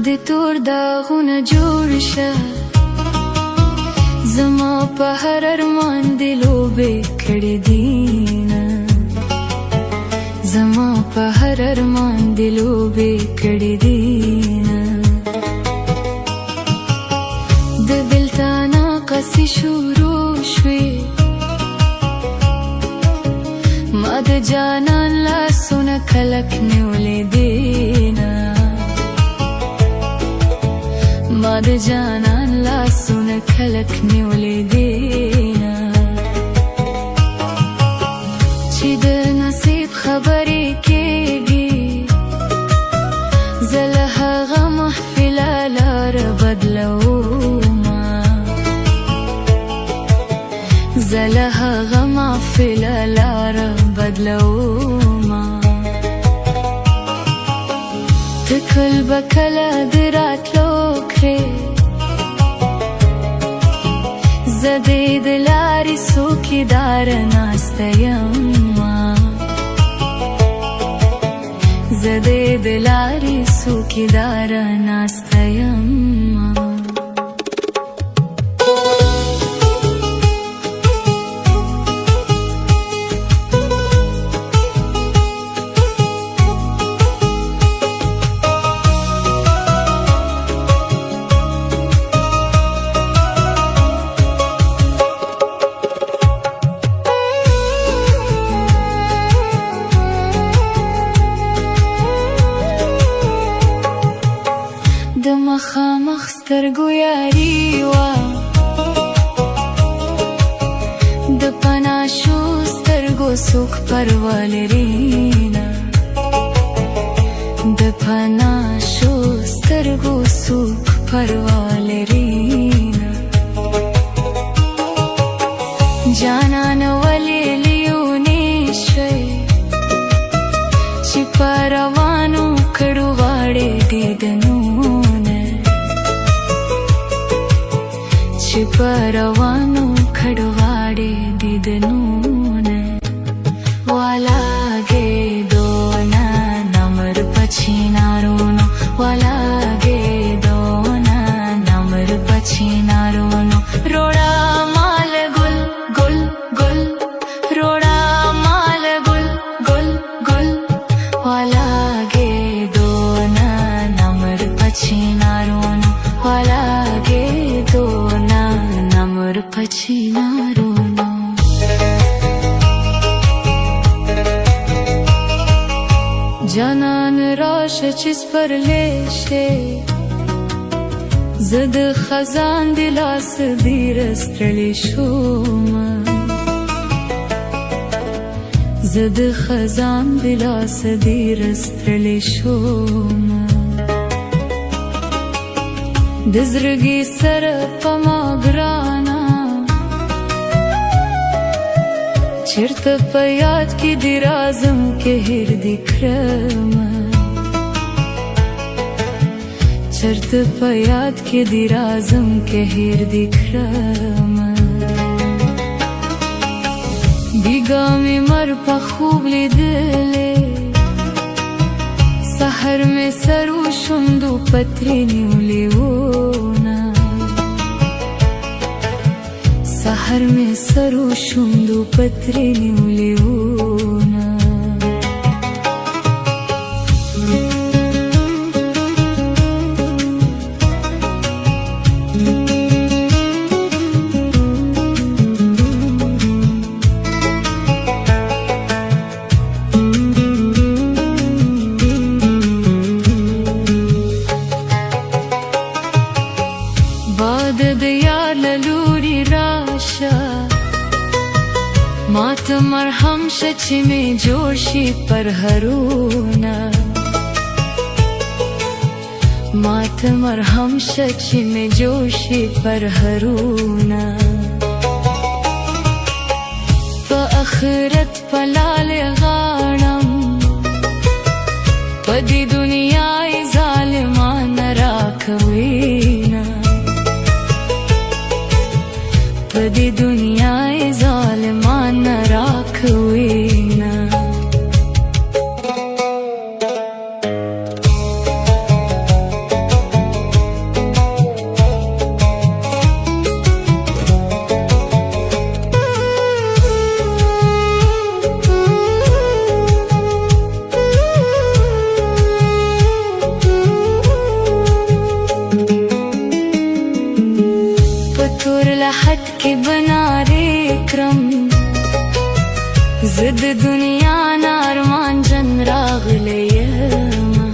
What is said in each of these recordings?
د تور داغونه جوړ شه زما په هر ارمان دی لوبې کړې دینه زما په هر ارمان دی لوبې کړې دینه د بلتانا قصې شروع شوې ما د جانان لاسونه کلک نیولې دینه ما د جانان لاسونه کلک نیولې دینه چې د نصیب خبرې کېږي زه له هغه محفله لاره بدلومه زه له هغه محفله لاره بدلومه ته کله به کله د راتلو زه دې د لارې څوکیداره ناسته یمه زه دې د لارې څوکیداره ناسته یمه د مخامخ سترګو یاري وه د پناه شو سترګو څوک پروا لرينه د پناه شو سترګو څوک پروا لرينه جانان ولې لیونی شوی چې په روانو کړو غاړې دیدنو چې په روانو کډواړې دیدنونه ولاګېدونه نمر په چینارونو ولاګېدونه نمر په چینارونو روړه مال ګل ګل ګل روړه مال ګل ګل ګل ولاګېدونه نمر په چینارونو ولاګېدونه نمر په چینارونو جانان راشه چې سپرلی شې زه د خزان د لاس ډېره ستړې شومه زه د خزان د لاس ډېره ستړې شومه د زړګي سره په ما ګرانه چېرته په یاد کې دې رازم کې هېر دې کړمه چېرته په یاد کې دې رازم کې هېر دې کړمه بیګا مې مر په خوب لیدلې سحر میں سرو شوندو پتری نیولې وونه سحر میں سرو شوندو پتری نیولې وونه مات مرهم شه چې مې جوړ شي پرهرونه مات مرهم شه چې مې جوړ شي پرهرونه په آخرت په لالې غاړم په دې دنیا یې ظالمان راکوینه په دې دنیا یې ظالمان راکوینه راغلی یمه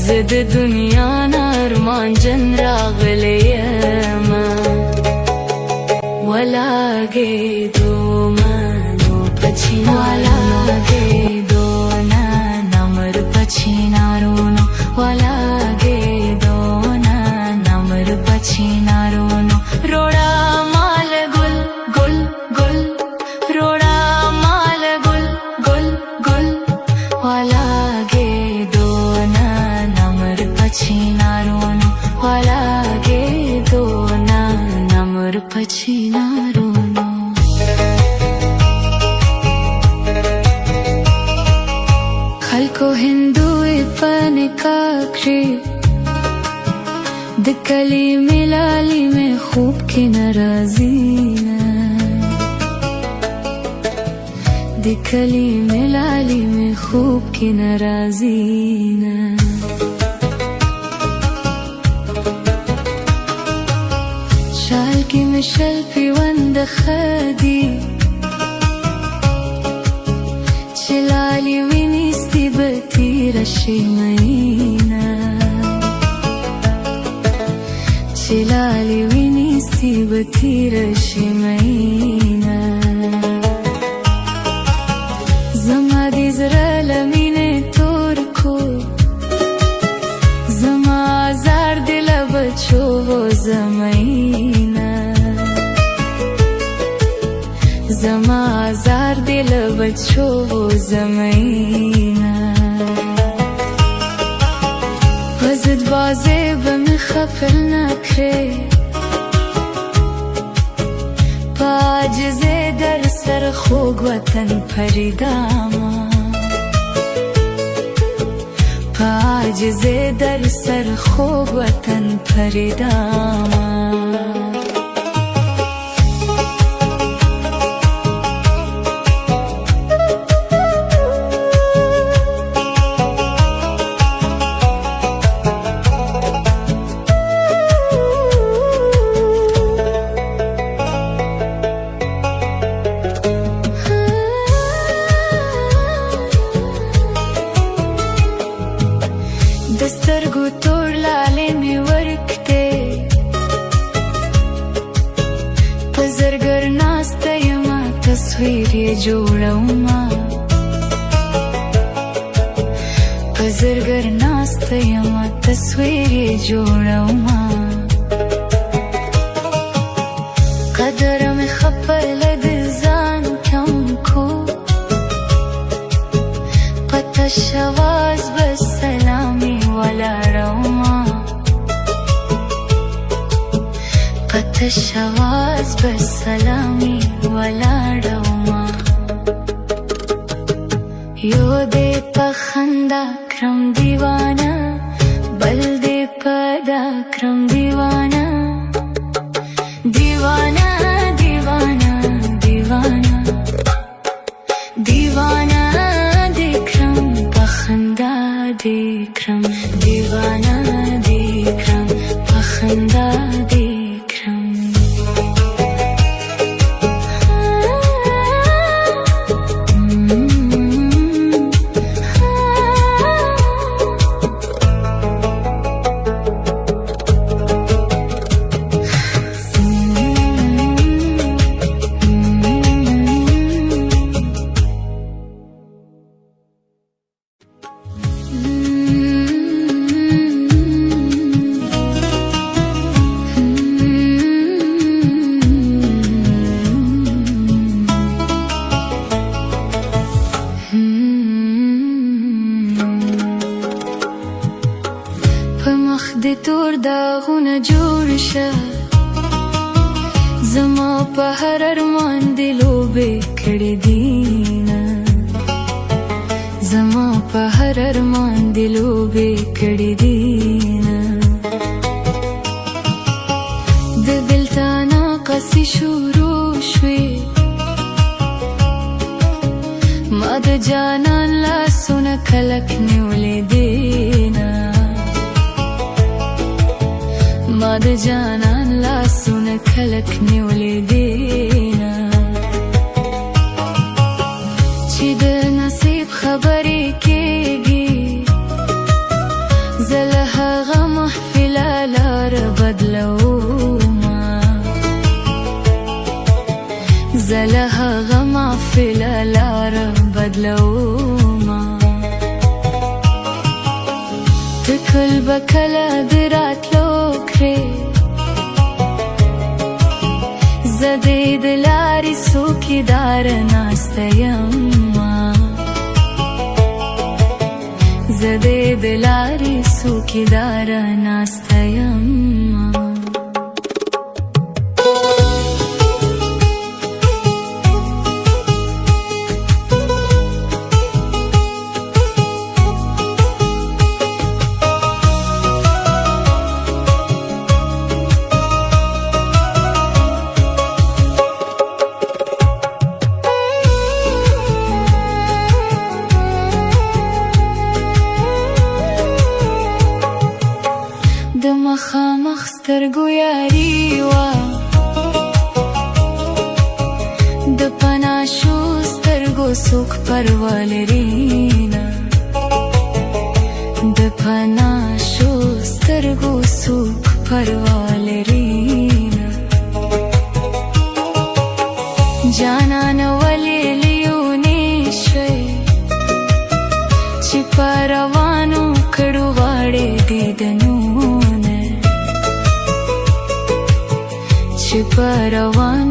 زه د دنیا نه ارمانجن راغلی یمه ولاګېدومه نو په چینارونو نمر په چینارونو ولاګېدونه نمر په چینارونو روړه مال ګل ګل ګل روړه مال ګل ګل ګل ولاګېدونه نمر په چینارونو ولاګېدونه نمر په چینارونو خلکو هندوی په نکاح کړي د کلی ملالی میں خوب کی ناراضی نه د کلی ملالی میں خوب کی ناراضی نه شال کی مشل پیوند خدی چلالی وینیستی بتیر شیمینا چلالی وینیستی بتیر شیمینا زما دی زره لمینه تور کو زما آزار دل بچو و زمینا زما آزار دل بچو و زمینا وزد بازه بمی خفل نکره پاجزه در سر خوگ وطن پریداما پاجزه در سر خوگ وطن پریداما دسترگو تور لاله می ورکته پزرگر ناسته یما تصویر یې جوړوما پزرگر ناسته یما تصویر یې جوړوما قدر می خپل د ځان کم کو پته شواز بس سلامي ولاړوما پته شواز بس سلامي ولاړوما یو دې په خندا کرم دیوانه بل دې په دا کرم دیوانه دیوانه دیوانه دیوانه دیوانه دیکرم پخندا دیکرم دیوانه دیکرم پخندا دیکرم د تور داغونه جوړ شه زما په هر ارمان دی لوبې کړې دینه زما په هر ارمان دی لوبې کړې دینه د بلتانا قصې شروع شوې ما د جانان لاسونه کلک نیولې دینه ما د جانان لاسونه کلک نیولې دینه چې د بدلوما تكل بكلا درات لوكري زدي دلاري سوكي دار ناستيما زدي دلاري سوكي دار ناستيما د مخامخ سترګو یاري وه د پناه شو سترګو څوک پروا لري نه د پناه شو سترګو څوک پروا لري نه جانانه ولې لیونی شوې چې په روانو کړو غاړې دیدنو چې په روان